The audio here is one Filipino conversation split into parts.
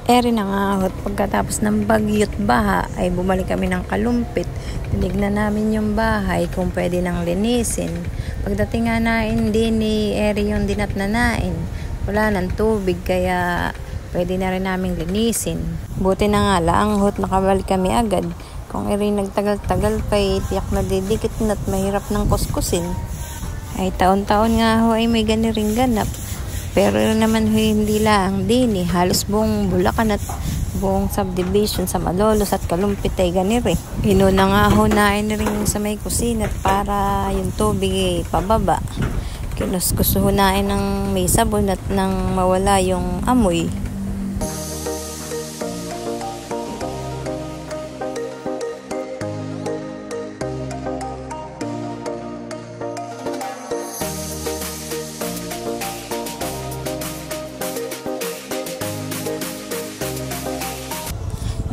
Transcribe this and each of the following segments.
Eri na nga at pagkatapos ng bagyo't baha ay bumalik kami ng Kalumpit. Tinignan namin yung bahay kung pwede nang linisin. Pagdating nga nain din ni Eri yung dinatnanain. Wala ng tubig kaya pwede na rin namin linisin. Buti na nga lang nakabalik kami agad. Kung Eri nagtagal-tagal pa tiyak na didikit na't mahirap ng kuskusin. Ay taon-taon nga ay may ganiring ganap. Pero naman hindi lang din halos buong Bulacan at buong subdivision sa Malolos at Kalumpit ay ganire. Inuna nga nain rin sa may kusina para yung tubig pababa. Kinuskusuhunain ng may sabon at nang mawala yung amoy.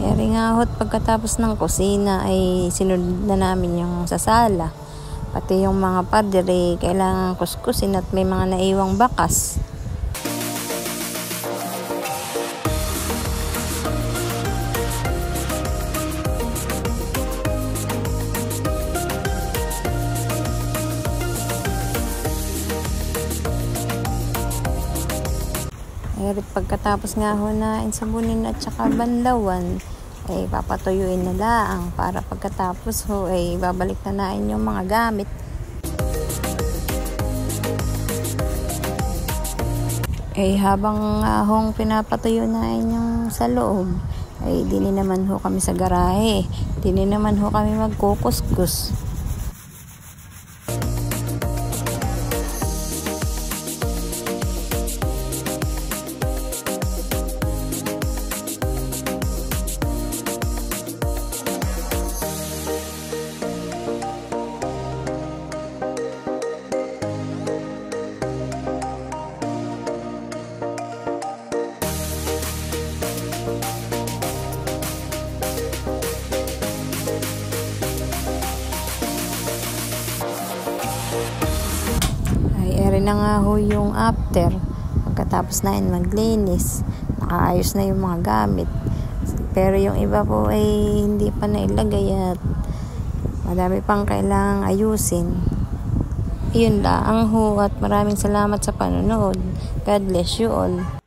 Eri nga pagkatapos ng kusina ay sinunod na namin yung sa sala. Pati yung mga padre kailangan kuskusin at may mga naiwang bakas. Eri pagkatapos nga nain sabunin at saka banlawan ay papatuyuin na lang para pagkatapos ay babalik na nain yung mga gamit. Habang pinapatuyo nain yung sa loob ay dini naman kami sa garahe. Dini naman kami magkukuskus. Eri na nga yung after pagkatapos nain maglinis, nakaayos na yung mga gamit, pero yung iba po ay hindi pa nailagay at madami pang kailangang ayusin. Yun lang at maraming salamat sa panonood. God bless you all.